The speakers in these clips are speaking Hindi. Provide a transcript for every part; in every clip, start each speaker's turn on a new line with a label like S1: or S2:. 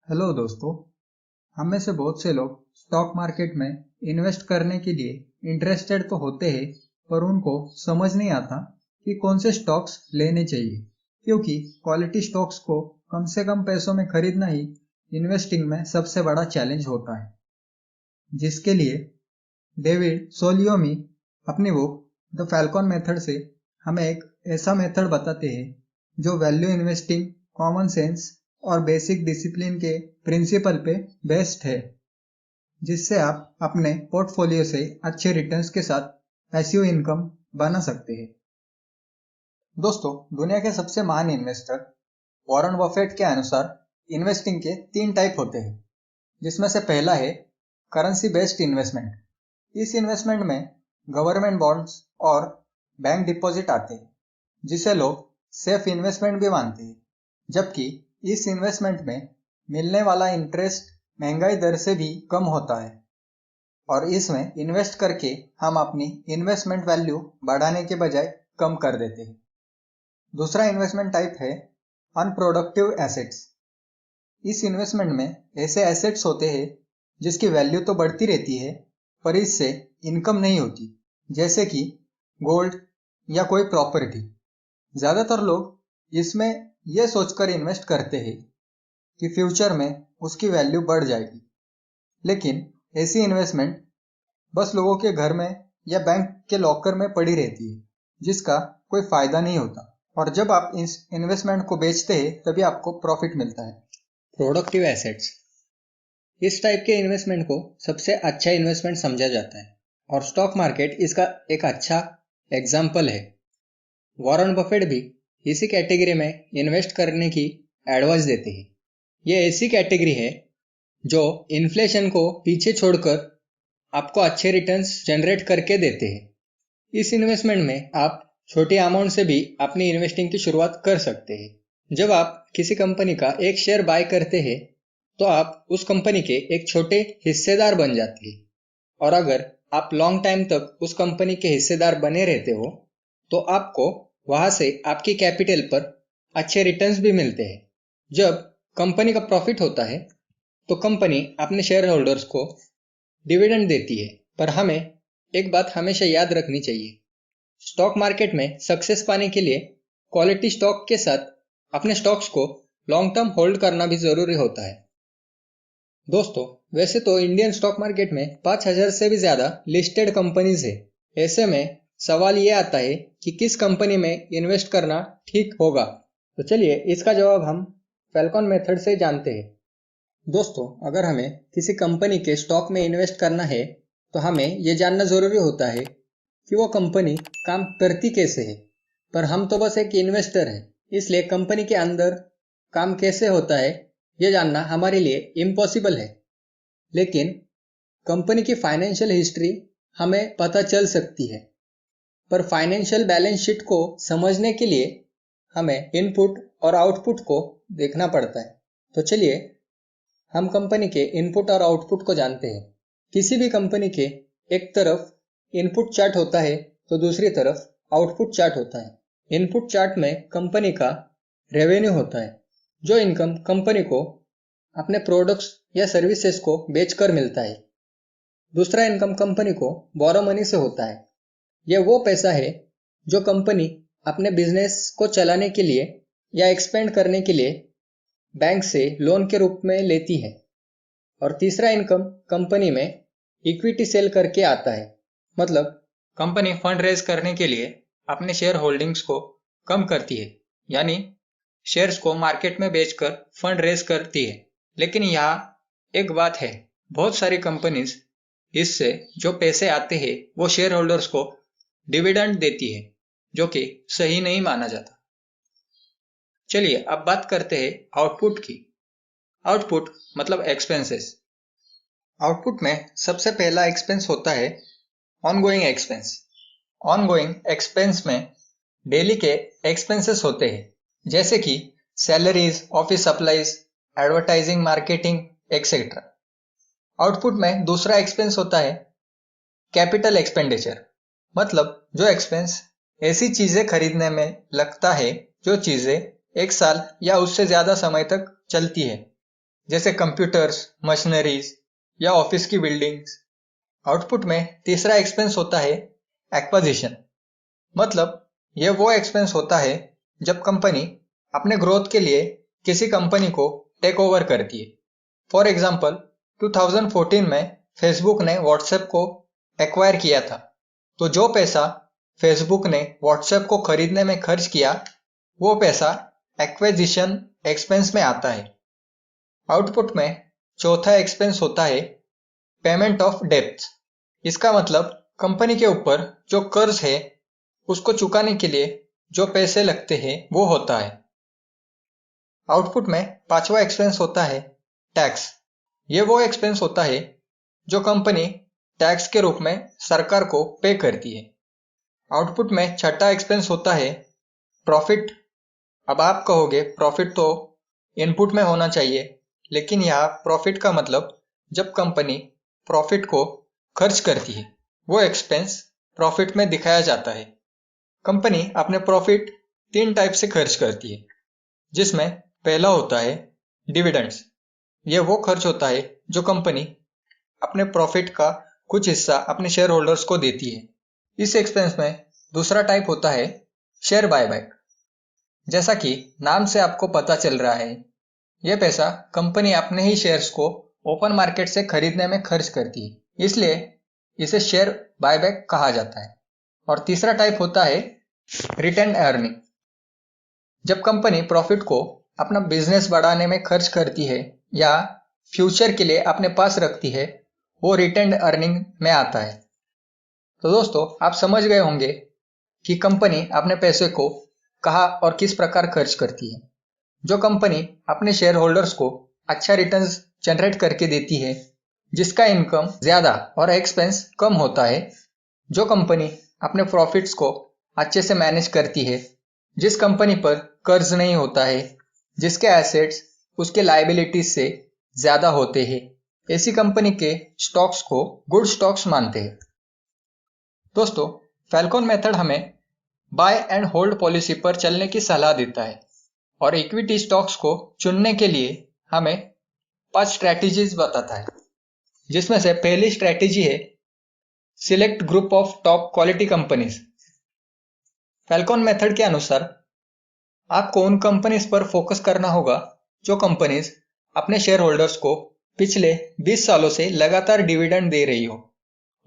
S1: हेलो दोस्तों। हम में से बहुत से लोग स्टॉक मार्केट में इन्वेस्ट करने के लिए इंटरेस्टेड तो होते हैं, पर उनको समझ नहीं आता कि कौन से स्टॉक्स लेने चाहिए, क्योंकि क्वालिटी स्टॉक्स को कम से कम पैसों में खरीदना ही इन्वेस्टिंग में सबसे बड़ा चैलेंज होता है। जिसके लिए डेविड सोलियोमी अपनी बुक द फैल्कन मेथड से हमें एक ऐसा मेथड बताते हैं जो वैल्यू इन्वेस्टिंग, कॉमन सेंस और बेसिक डिसिप्लिन के प्रिंसिपल पे बेस्ड है, जिससे आप अपने पोर्टफोलियो से अच्छे रिटर्न्स के साथ पैसिव इनकम बना सकते हैं। दोस्तों, दुनिया के सबसे महान इन्वेस्टर वॉरेन बफेट के अनुसार इन्वेस्टिंग के 3 टाइप होते हैं, जिसमें से पहला है करेंसी बेस्ड इन्वेस्टमेंट। इस इन्वेस्टमेंट में गवर्नमेंट बॉन्ड्स और बैंक डिपॉजिट आते हैं, जिसे लोग सेफ इन्वेस्टमेंट भी मानते हैं। जबकि इस इन्वेस्टमेंट में मिलने वाला इंटरेस्ट महंगाई दर से भी कम होता है और इसमें इन्वेस्ट करके हम अपनी इन्वेस्टमेंट वैल्यू बढ़ाने के बजाय कम कर देते हैं। दूसरा इन्वेस्टमेंट टाइप है अनप्रोडक्टिव एसेट्स। इस इन्वेस्टमेंट में ऐसे एसेट्स होते हैं जिसकी वैल्यू तो बढ़ती रहती है, पर इससे इनकम नहीं होती, जैसे कि गोल्ड या कोई प्रॉपर्टी। ज्यादातर लोग इसमें यह सोचकर इन्वेस्ट करते हैं कि फ्यूचर में उसकी वैल्यू बढ़ जाएगी, लेकिन ऐसी इन्वेस्टमेंट बस लोगों के घर में या बैंक के लॉकर में पड़ी रहती है, जिसका कोई फायदा नहीं होता। और जब आप इस इन्वेस्टमेंट को बेचते हैं तभी आपको प्रॉफिट मिलता है। प्रोडक्टिव एसेट्स, इस टाइप के इन्वेस्टमेंट को सबसे अच्छा इन्वेस्टमेंट समझा जाता है और स्टॉक मार्केट इसका एक अच्छा एग्जाम्पल है। वॉरेन बफेट भी इसी कैटेगरी में इन्वेस्ट करने की एडवाइस देते हैं। ये ऐसी कैटेगरी है जो इन्फ्लेशन को पीछे छोड़कर आपको अच्छे रिटर्न्स जनरेट करके देते हैं। इस इन्वेस्टमेंट में आप छोटी अमाउंट से भी अपनी इन्वेस्टिंग की शुरुआत कर सकते हैं। जब आप किसी कंपनी का एक शेयर बाय करते हैं तो आप उस कंपनी के एक छोटे हिस्सेदार बन जाते हैं, और अगर आप लॉन्ग टाइम तक उस कंपनी के हिस्सेदार बने रहते हो तो आपको वहां से आपकी कैपिटल पर अच्छे रिटर्न्स भी मिलते हैं। जब कंपनी का प्रॉफिट होता है तो कंपनी अपने शेयर होल्डर्स को डिविडेंड देती है। पर हमें एक बात हमेशा याद रखनी चाहिए, स्टॉक मार्केट में सक्सेस पाने के लिए क्वालिटी स्टॉक के साथ अपने स्टॉक्स को लॉन्ग टर्म होल्ड करना भी जरूरी होता है। दोस्तों, वैसे तो इंडियन स्टॉक मार्केट में 5000 से भी ज्यादा लिस्टेड कंपनीज है। ऐसे में सवाल ये आता है कि किस कंपनी में इन्वेस्ट करना ठीक होगा। तो चलिए इसका जवाब हम फैल्कन मेथड से जानते हैं। दोस्तों, अगर हमें किसी कंपनी के स्टॉक में इन्वेस्ट करना है तो हमें यह जानना जरूरी होता है कि वो कंपनी काम करती कैसे है। पर हम तो बस एक इन्वेस्टर हैं, इसलिए कंपनी के अंदर काम कैसे होता है यह जानना हमारे लिए इम्पॉसिबल है। लेकिन कंपनी की फाइनेंशियल हिस्ट्री हमें पता चल सकती है, पर फाइनेंशियल बैलेंस शीट को समझने के लिए हमें इनपुट और आउटपुट को देखना पड़ता है। तो चलिए हम कंपनी के इनपुट और आउटपुट को जानते हैं। किसी भी कंपनी के एक तरफ इनपुट चार्ट होता है तो दूसरी तरफ आउटपुट चार्ट होता है। इनपुट चार्ट में कंपनी का रेवेन्यू होता है, जो इनकम कंपनी को अपने प्रोडक्ट्स या सर्विसेज को बेचकर मिलता है। दूसरा इनकम कंपनी को बोरो मनी से होता है। यह वो पैसा है जो कंपनी अपने बिजनेस को चलाने के लिए या एक्सपेंड करने के लिए बैंक से लोन के रूप में लेती है। और तीसरा इनकम कंपनी में इक्विटी सेल करके आता है, मतलब कंपनी फंड रेज करने के लिए अपने शेयर होल्डिंग्स को कम करती है, यानी शेयर्स को मार्केट में बेचकर फंड रेज करती है। लेकिन यहाँ एक बात है, बहुत सारी कंपनीज इससे जो पैसे आते हैं वो शेयर होल्डर्स को डिविडेंड देती है, जो कि सही नहीं माना जाता। चलिए अब बात करते हैं आउटपुट की। आउटपुट मतलब एक्सपेंसेस। आउटपुट में सबसे पहला एक्सपेंस होता है ऑनगोइंग एक्सपेंस। ऑनगोइंग एक्सपेंस में डेली के एक्सपेंसेस होते हैं, जैसे कि salaries, office supplies, advertising, marketing etcetera. Output में दूसरा एक्सपेंस होता है कैपिटल एक्सपेंडिचर, मतलब जो एक्सपेंस ऐसी चीजें खरीदने में लगता है जो चीजें एक साल या उससे ज्यादा समय तक चलती है, जैसे कंप्यूटर्स, मशीनरीज या ऑफिस की बिल्डिंग्स। आउटपुट में तीसरा एक्सपेंस होता है एक्विजिशन, मतलब यह वो एक्सपेंस होता है जब कंपनी अपने ग्रोथ के लिए किसी कंपनी को टेक ओवर करती है। फॉर एग्जाम्पल 2014 में फेसबुक ने व्हाट्सएप को एक्वायर किया था, तो जो पैसा फेसबुक ने व्हाट्सएप को खरीदने में खर्च किया वो पैसा एक्विजिशन एक्सपेंस में आता है। आउटपुट में चौथा एक्सपेंस होता है पेमेंट ऑफ डेब्ट्स। इसका मतलब कंपनी के ऊपर जो कर्ज है उसको चुकाने के लिए जो पैसे लगते हैं वो होता है। आउटपुट में पांचवा एक्सपेंस होता है टैक्स। ये वो एक्सपेंस होता है जो कंपनी टैक्स के रूप में सरकार को पे करती है। आउटपुट में छठा एक्सपेंस होता है प्रॉफिट। अब आप कहोगे प्रॉफिट तो इनपुट में होना चाहिए, लेकिन यहाँ प्रॉफिट का मतलब जब कंपनी प्रॉफिट को खर्च करती है वो एक्सपेंस प्रॉफिट में दिखाया जाता है। कंपनी अपने प्रॉफिट 3 टाइप से खर्च करती है, जिसमें पहला होता है डिविडेंड्स। यह वो खर्च होता है जो कंपनी अपने प्रॉफिट का कुछ हिस्सा अपने शेयर होल्डर्स को देती है। इस एक्सपेंस में दूसरा टाइप होता है शेयर बायबैक। जैसा कि नाम से आपको पता चल रहा है, यह पैसा कंपनी अपने ही शेयर्स को ओपन मार्केट से खरीदने में खर्च करती है, इसलिए इसे शेयर बायबैक कहा जाता है। और तीसरा टाइप होता है रिटेन्ड अर्निंग। जब कंपनी प्रॉफिट को अपना बिजनेस बढ़ाने में खर्च करती है या फ्यूचर के लिए अपने पास रखती है, वो रिटेन्ड अर्निंग में आता है। तो दोस्तों, आप समझ गए होंगे कि कंपनी अपने पैसे को कहाँ और किस प्रकार खर्च करती है। जो कंपनी अपने शेयर होल्डर्स को अच्छा रिटर्न्स जनरेट करके देती है, जिसका इनकम ज्यादा और एक्सपेंस कम होता है। जो कंपनी अपने प्रॉफिट्स को अच्छे से मैनेज करती है, जिस कंपनी पर कर्ज नहीं होता है, जिसके एसेट्स उसके लायबिलिटीज से ज्यादा होते हैं, ऐसी कंपनी के स्टॉक्स को गुड स्टॉक्स मानते हैं। दोस्तों, फैल्कन मेथड हमें बाय एंड होल्ड पॉलिसी पर चलने की सलाह देता है और इक्विटी स्टॉक्स को चुनने के लिए हमें 5 स्ट्रैटेजीज बताता है, जिसमें से पहली स्ट्रैटेजी है select group of top quality companies. Falcon method के अनुसार आपको उन कंपनीज पर फोकस करना होगा जो कंपनीज अपने शेयर होल्डर्स को पिछले 20 सालों से लगातार डिविडेंड दे रही हो।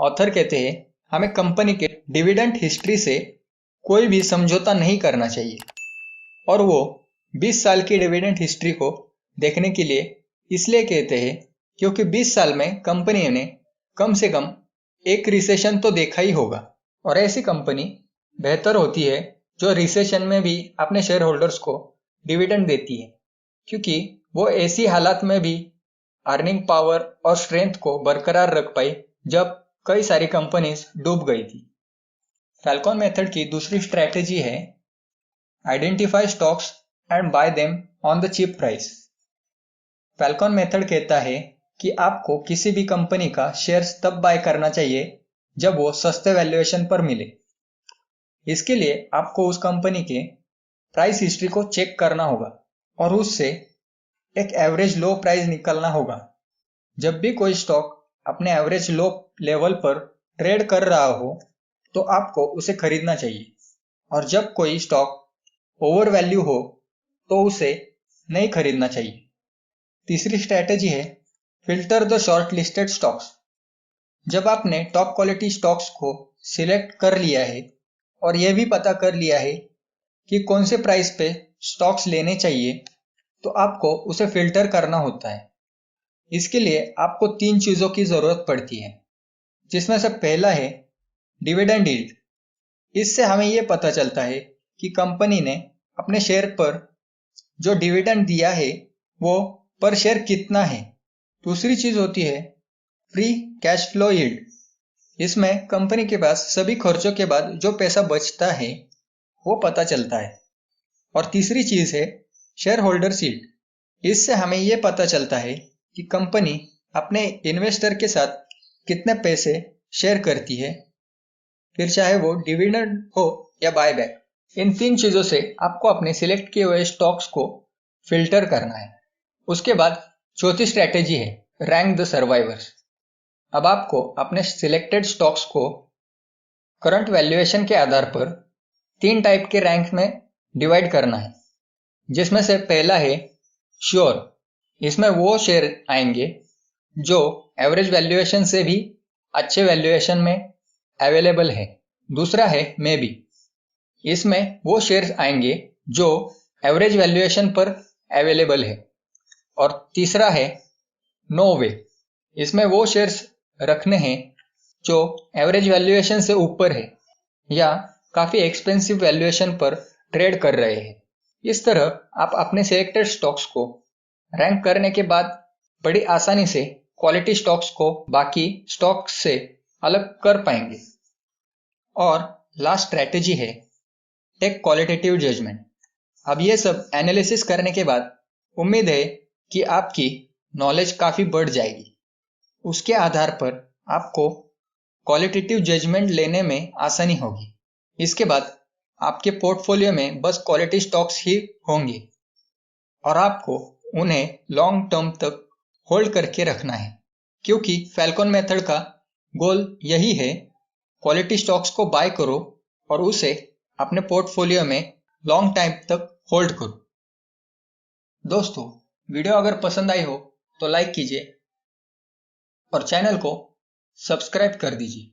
S1: ऑथर कहते हैं हमें कंपनी के डिविडेंड हिस्ट्री से कोई भी समझौता नहीं करना चाहिए, और वो 20 साल की डिविडेंड हिस्ट्री को देखने के लिए इसलिए कहते हैं क्योंकि 20 साल में कंपनी ने कम से कम एक रिसेशन तो देखा ही होगा, और ऐसी कंपनी बेहतर होती है जो रिसेशन में भी अपने शेयर होल्डर्स को डिविडेंड देती है, क्योंकि वो ऐसी हालात में भी अर्निंग पावर और स्ट्रेंथ को बरकरार रख पाई जब कई सारी कंपनीज डूब गई थी। फैल्कन मेथड की दूसरी स्ट्रैटेजी है identify stocks and buy them on the cheap price. Falcon method कहता है कि आपको किसी भी कंपनी का शेयर्स तब बाय करना चाहिए जब वो सस्ते वैल्यूएशन पर मिले। इसके लिए आपको उस कंपनी के प्राइस हिस्ट्री को चेक करना होगा और उससे एक एवरेज लो प्राइस निकालना होगा। जब भी कोई स्टॉक अपने एवरेज लो लेवल पर ट्रेड कर रहा हो तो आपको उसे खरीदना चाहिए, और जब कोई स्टॉक ओवर वैल्यू हो तो उसे नहीं खरीदना चाहिए। तीसरी स्ट्रैटेजी है filter the short listed stocks. जब आपने टॉप क्वालिटी स्टॉक्स को सिलेक्ट कर लिया है और यह भी पता कर लिया है कि कौन से प्राइस पे स्टॉक्स लेने चाहिए, तो आपको उसे फिल्टर करना होता है। इसके लिए आपको 3 चीजों की जरूरत पड़ती है, जिसमें से पहला है डिविडेंड यील्ड। इससे हमें यह पता चलता है कि कंपनी ने अपने शेयर पर जो डिविडेंड दिया है वो पर शेयर कितना है। दूसरी चीज होती है फ्री कैश फ्लो यील्ड। इसमें कंपनी के पास सभी खर्चों के बाद जो पैसा बचता है वो पता चलता है। और तीसरी चीज है शेयर होल्डर्स यील्ड। इससे हमें यह पता चलता है कि कंपनी अपने इन्वेस्टर के साथ कितने पैसे शेयर करती है, फिर चाहे वो डिविडेंड हो या बायबैक। इन 3 चीजों से आपको अपने सिलेक्ट किए हुए स्टॉक्स को फिल्टर करना है। उसके बाद चौथी स्ट्रैटेजी है रैंक द सर्वाइवर्स। अब आपको अपने सिलेक्टेड स्टॉक्स को करंट वैल्यूएशन के आधार पर 3 टाइप के रैंक में डिवाइड करना है, जिसमें से पहला है श्योर। इसमें वो शेयर आएंगे जो एवरेज वैल्यूएशन से भी अच्छे वैल्यूएशन में अवेलेबल है। दूसरा है मे बी। इसमें वो शेयर्स आएंगे जो एवरेज वैल्यूएशन पर अवेलेबल है। और तीसरा है नो वे। इसमें वो शेयर्स रखने हैं जो एवरेज वैल्यूएशन से ऊपर है या काफी एक्सपेंसिव वैल्यूएशन पर ट्रेड कर रहे हैं। इस तरह आप अपने सिलेक्टेड स्टॉक्स को रैंक करने के बाद बड़ी आसानी से क्वालिटी स्टॉक्स को बाकी स्टॉक्स से अलग कर पाएंगे। और लास्ट स्ट्रैटेजी है टेक क्वालिटेटिव जजमेंट। अब ये सब एनालिसिस करने के बाद उम्मीद है कि आपकी नॉलेज काफी बढ़ जाएगी। उसके आधार पर आपको क्वालिटेटिव जजमेंट लेने में आसानी होगी। इसके बाद आपके पोर्टफोलियो में बस क्वालिटी स्टॉक्स ही होंगे और आपको उन्हें लॉन्ग टर्म तक होल्ड करके रखना है, क्योंकि फैल्कन मेथड का गोल यही है, क्वालिटी स्टॉक्स को बाय करो और उसे अपने पोर्टफोलियो में लॉन्ग टाइम तक होल्ड करो। दोस्तों, वीडियो अगर पसंद आई हो तो लाइक कीजिए और चैनल को सब्सक्राइब कर दीजिए।